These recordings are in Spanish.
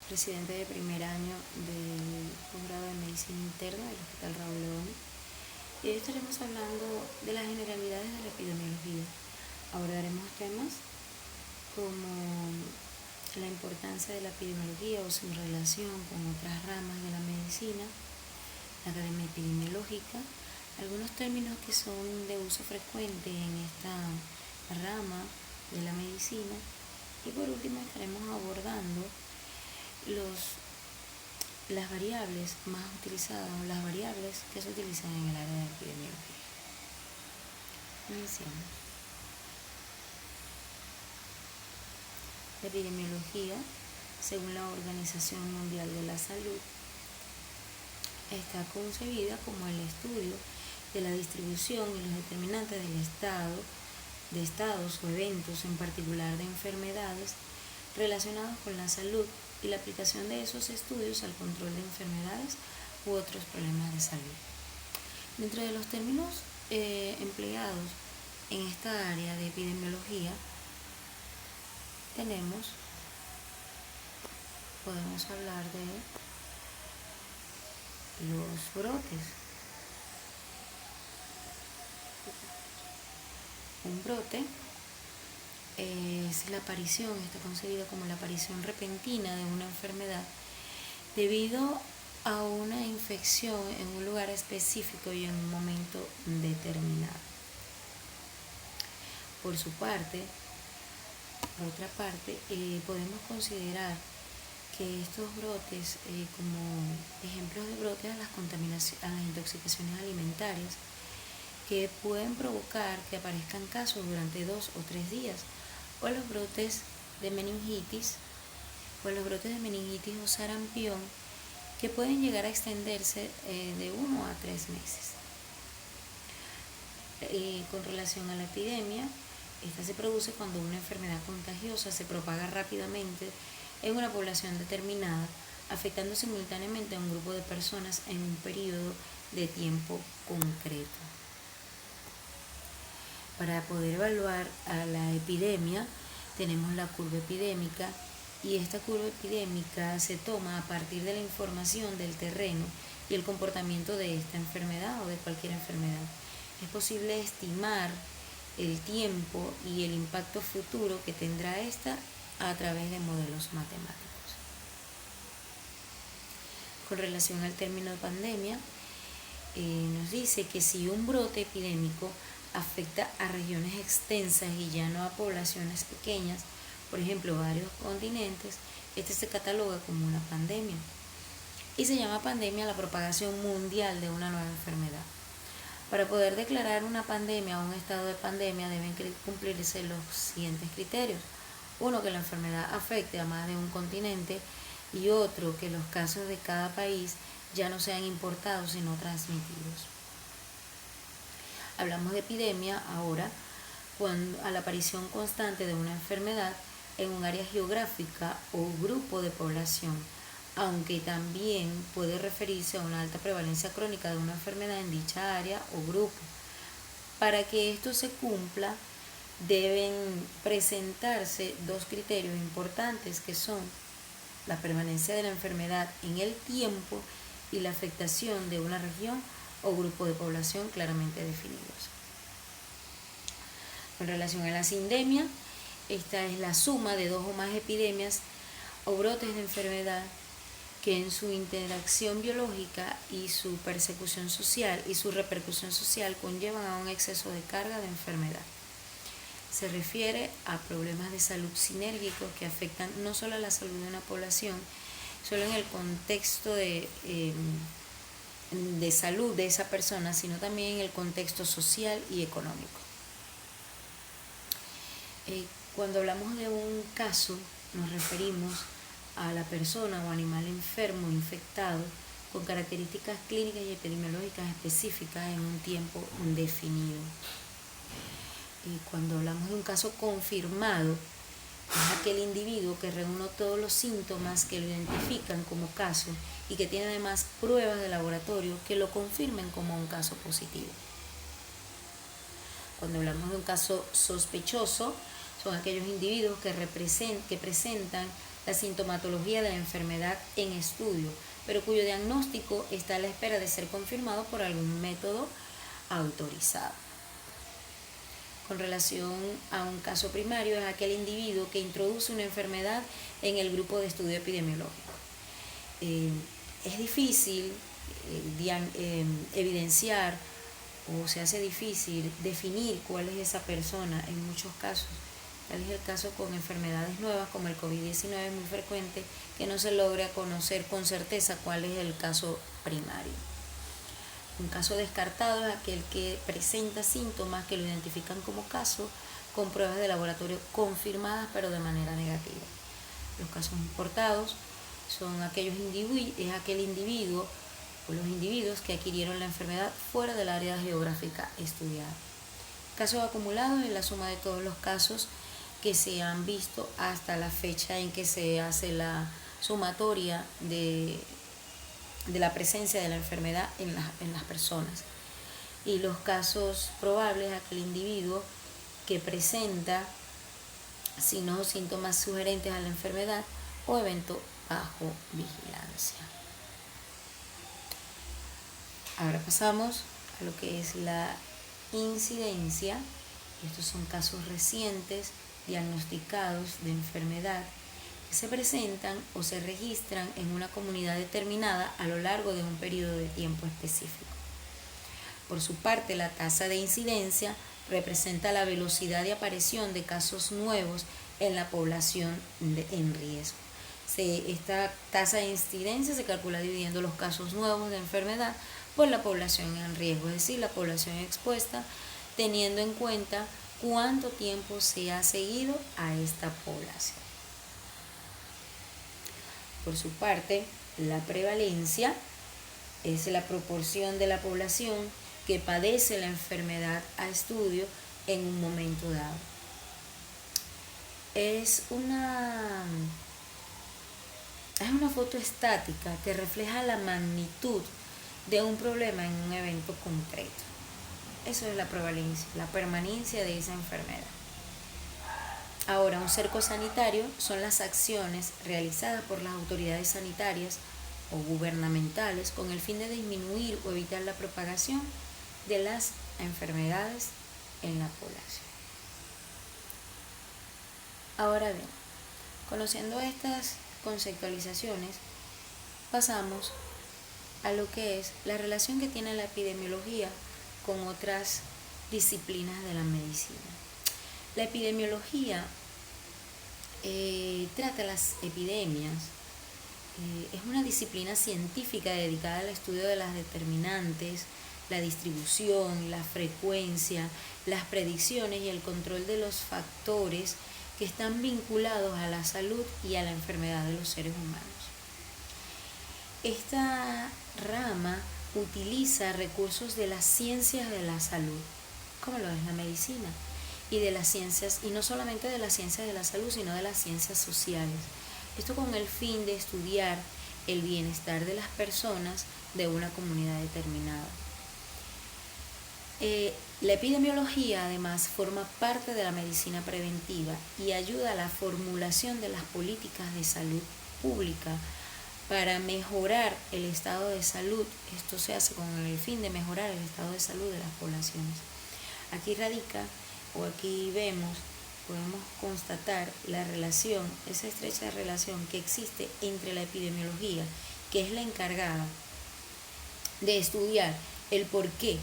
presidente de primer año del posgrado de Medicina Interna del Hospital Raúl León. Y hoy estaremos hablando de las generalidades de la epidemiología. Abordaremos temas como la importancia de la epidemiología o su relación con otras ramas de la medicina, la academia epidemiológica, algunos términos que son de uso frecuente en esta rama de la medicina, y por último estaremos abordando las variables más utilizadas o las variables que se utilizan en el área de epidemiología. Iniciamos. La epidemiología, según la Organización Mundial de la Salud, está concebida como el estudio de la distribución y los determinantes de estados o eventos, en particular de enfermedades relacionados con la salud, y la aplicación de esos estudios al control de enfermedades u otros problemas de salud. Dentro de los términos empleados en esta área de epidemiología podemos hablar de los brotes. Un brote está concebido como la aparición repentina de una enfermedad debido a una infección en un lugar específico y en un momento determinado. Por otra parte, podemos considerar que estos brotes, como ejemplos de brotes, a las intoxicaciones alimentarias, que pueden provocar que aparezcan casos durante 2 o 3 días, o los brotes de meningitis o sarampión, que pueden llegar a extenderse de 1 a 3 meses. Con relación a la epidemia, esta se produce cuando una enfermedad contagiosa se propaga rápidamente en una población determinada, afectando simultáneamente a un grupo de personas en un periodo de tiempo concreto. Para poder evaluar a la epidemia, tenemos la curva epidémica, y esta curva epidémica se toma a partir de la información del terreno y el comportamiento de esta enfermedad o de cualquier enfermedad. Es posible estimar el tiempo y el impacto futuro que tendrá esta a través de modelos matemáticos. Con relación al término de pandemia, nos dice que si un brote epidémico afecta a regiones extensas y ya no a poblaciones pequeñas, por ejemplo varios continentes, este se cataloga como una pandemia, y se llama pandemia la propagación mundial de una nueva enfermedad. Para poder declarar una pandemia o un estado de pandemia deben cumplirse los siguientes criterios: 1, que la enfermedad afecte a más de un continente, y otro, que los casos de cada país ya no sean importados sino transmitidos. Hablamos de epidemia ahora a la aparición constante de una enfermedad en un área geográfica o grupo de población, aunque también puede referirse a una alta prevalencia crónica de una enfermedad en dicha área o grupo. Para que esto se cumpla, deben presentarse 2 criterios importantes, que son la permanencia de la enfermedad en el tiempo y la afectación de una región o grupo de población claramente definidos. Con relación a la sindemia, esta es la suma de 2 o más epidemias o brotes de enfermedad que en su interacción biológica y su repercusión social conllevan a un exceso de carga de enfermedad. Se refiere a problemas de salud sinérgicos que afectan no solo a la salud de una población, solo en el contexto de salud de esa persona, sino también en el contexto social y económico. Cuando hablamos de un caso, nos referimos a la persona o animal enfermo, infectado, con características clínicas y epidemiológicas específicas en un tiempo definido. Cuando hablamos de un caso confirmado, es aquel individuo que reúne todos los síntomas que lo identifican como caso y que tiene además pruebas de laboratorio que lo confirmen como un caso positivo. Cuando hablamos de un caso sospechoso, son aquellos individuos que presentan la sintomatología de la enfermedad en estudio, pero cuyo diagnóstico está a la espera de ser confirmado por algún método autorizado. Con relación a un caso primario, es aquel individuo que introduce una enfermedad en el grupo de estudio epidemiológico. Es difícil evidenciar, o se hace difícil definir cuál es esa persona en muchos casos. Tal es el caso con enfermedades nuevas como el COVID-19. Es muy frecuente que no se logre conocer con certeza cuál es el caso primario. Un caso descartado es aquel que presenta síntomas que lo identifican como caso con pruebas de laboratorio confirmadas pero de manera negativa. Los casos importados son aquel individuo o los individuos que adquirieron la enfermedad fuera del área geográfica estudiada. Casos acumulados es la suma de todos los casos que se han visto hasta la fecha en que se hace la sumatoria de la presencia de la enfermedad en las personas. Y los casos probables, aquel individuo que presenta signos o síntomas sugerentes a la enfermedad o evento bajo vigilancia. Ahora pasamos a lo que es la incidencia. Estos son casos recientes diagnosticados de enfermedad que se presentan o se registran en una comunidad determinada a lo largo de un periodo de tiempo específico. Por su parte, la tasa de incidencia representa la velocidad de aparición de casos nuevos en la población en riesgo. Esta tasa de incidencia se calcula dividiendo los casos nuevos de enfermedad por la población en riesgo, es decir, la población expuesta, teniendo en cuenta cuánto tiempo se ha seguido a esta población. Por su parte, la prevalencia es la proporción de la población que padece la enfermedad a estudio en un momento dado. Es una foto estática que refleja la magnitud de un problema en un evento concreto. Eso es la prevalencia, la permanencia de esa enfermedad. Ahora, un cerco sanitario son las acciones realizadas por las autoridades sanitarias o gubernamentales con el fin de disminuir o evitar la propagación de las enfermedades en la población. Ahora bien, conociendo estas conceptualizaciones, pasamos a lo que es la relación que tiene la epidemiología con otras disciplinas de la medicina. La epidemiología trata las epidemias. Es una disciplina científica dedicada al estudio de las determinantes, la distribución, la frecuencia, las predicciones y el control de los factores que están vinculados a la salud y a la enfermedad de los seres humanos. Esta rama utiliza recursos de las ciencias de la salud, como lo es la medicina, y de las ciencias, y no solamente de las ciencias de la salud, sino de las ciencias sociales. Esto con el fin de estudiar el bienestar de las personas de una comunidad determinada. La epidemiología además forma parte de la medicina preventiva y ayuda a la formulación de las políticas de salud pública para mejorar el estado de salud. Esto se hace con el fin de mejorar el estado de salud de las poblaciones. Aquí radica, o aquí podemos constatar la relación, esa estrecha relación que existe entre la epidemiología, que es la encargada de estudiar el por qué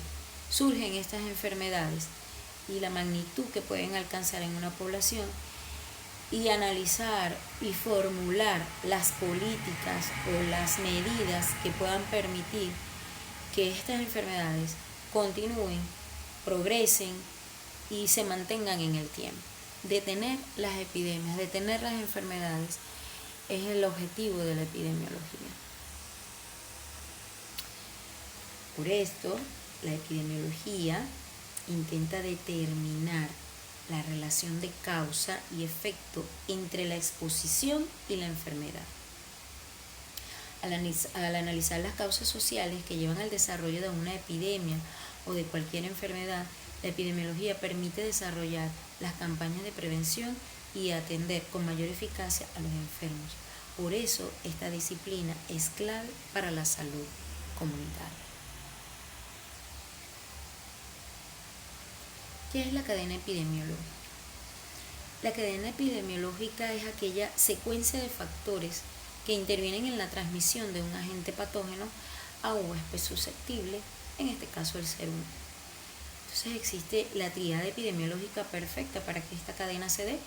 surgen estas enfermedades y la magnitud que pueden alcanzar en una población, y analizar y formular las políticas o las medidas que puedan permitir que estas enfermedades continúen, progresen y se mantengan en el tiempo. Detener las epidemias, detener las enfermedades es el objetivo de la epidemiología. Por esto, la epidemiología intenta determinar la relación de causa y efecto entre la exposición y la enfermedad. Al analizar las causas sociales que llevan al desarrollo de una epidemia o de cualquier enfermedad, la epidemiología permite desarrollar las campañas de prevención y atender con mayor eficacia a los enfermos. Por eso esta disciplina es clave para la salud comunitaria. ¿Qué es la cadena epidemiológica? La cadena epidemiológica es aquella secuencia de factores que intervienen en la transmisión de un agente patógeno a un huésped susceptible, en este caso el ser humano. Entonces existe la tríada epidemiológica perfecta para que esta cadena se dé,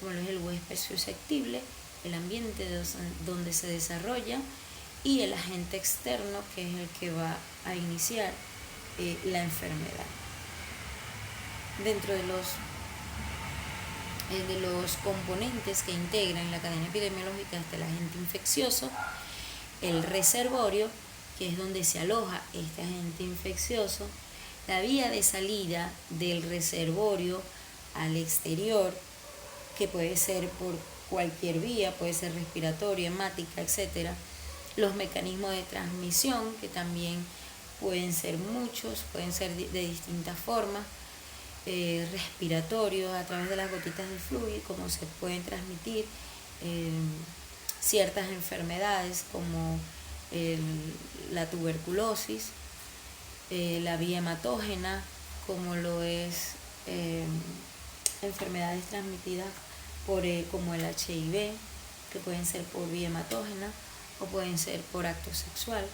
como lo es el huésped susceptible, el ambiente donde se desarrolla y el agente externo, que es el que va a iniciar la enfermedad. Dentro de los componentes que integran la cadena epidemiológica está el agente infeccioso, el reservorio, que es donde se aloja este agente infeccioso, la vía de salida del reservorio al exterior, que puede ser por cualquier vía, puede ser respiratoria, hemática, etc. Los mecanismos de transmisión, que también pueden ser muchos, pueden ser de distintas formas, respiratorios a través de las gotitas de fluido, como se pueden transmitir ciertas enfermedades como la tuberculosis, la vía hematógena, como lo es enfermedades transmitidas como el HIV, que pueden ser por vía hematógena o pueden ser por acto sexual,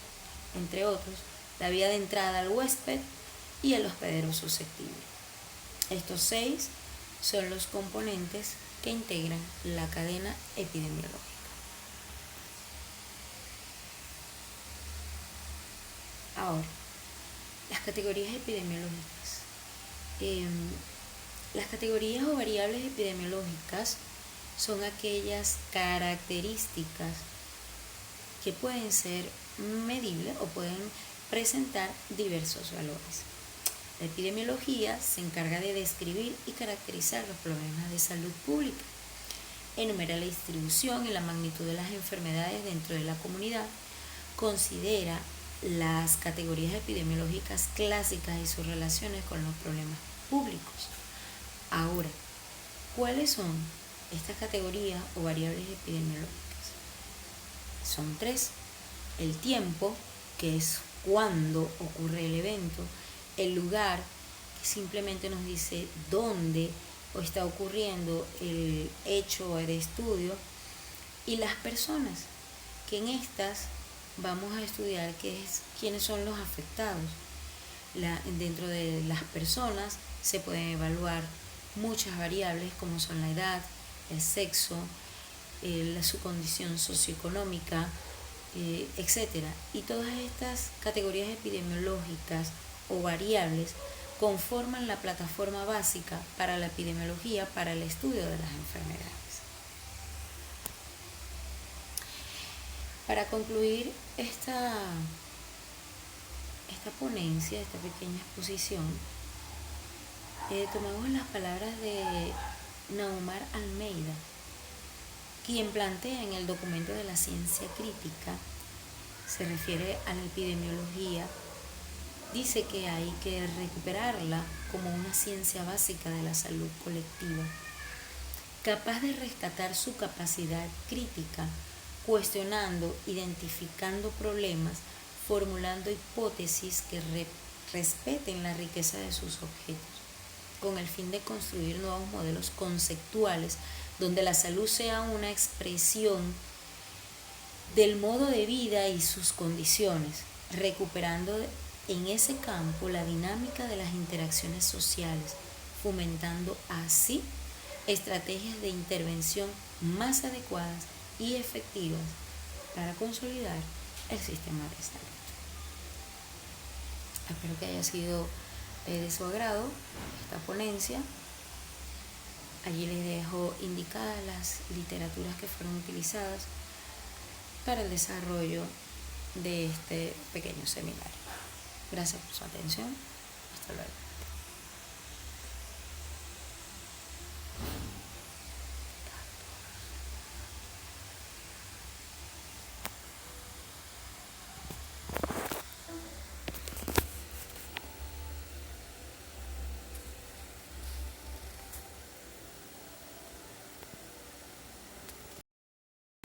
entre otros, la vía de entrada al huésped y el hospedero susceptible. Estos 6 son los componentes que integran la cadena epidemiológica. Ahora, las categorías epidemiológicas. Las categorías o variables epidemiológicas son aquellas características que pueden ser medibles o pueden presentar diversos valores. La epidemiología se encarga de describir y caracterizar los problemas de salud pública. Enumera la distribución y la magnitud de las enfermedades dentro de la comunidad. Considera las categorías epidemiológicas clásicas y sus relaciones con los problemas públicos. Ahora, ¿cuáles son estas categorías o variables epidemiológicas? Son 3. El tiempo, que es cuándo ocurre el evento. El lugar, que simplemente nos dice dónde o está ocurriendo el hecho de estudio. Y las personas, que en estas vamos a estudiar quiénes son los afectados. Dentro de las personas se pueden evaluar muchas variables como son la edad, el sexo, su condición socioeconómica, etc. Y todas estas categorías epidemiológicas o variables conforman la plataforma básica para la epidemiología, para el estudio de las enfermedades. Para concluir esta ponencia, esta pequeña exposición, tomamos las palabras de Naumar Almeida, quien plantea en el documento de la ciencia crítica, se refiere a la epidemiología, dice que hay que recuperarla como una ciencia básica de la salud colectiva, capaz de rescatar su capacidad crítica, cuestionando, identificando problemas, formulando hipótesis que respeten la riqueza de sus objetos, con el fin de construir nuevos modelos conceptuales donde la salud sea una expresión del modo de vida y sus condiciones, recuperando en ese campo la dinámica de las interacciones sociales, fomentando así estrategias de intervención más adecuadas y efectivas para consolidar el sistema de salud. Espero que haya sido de su agrado esta ponencia. Allí les dejo indicadas las literaturas que fueron utilizadas para el desarrollo de este pequeño seminario. Gracias por su atención. Hasta luego.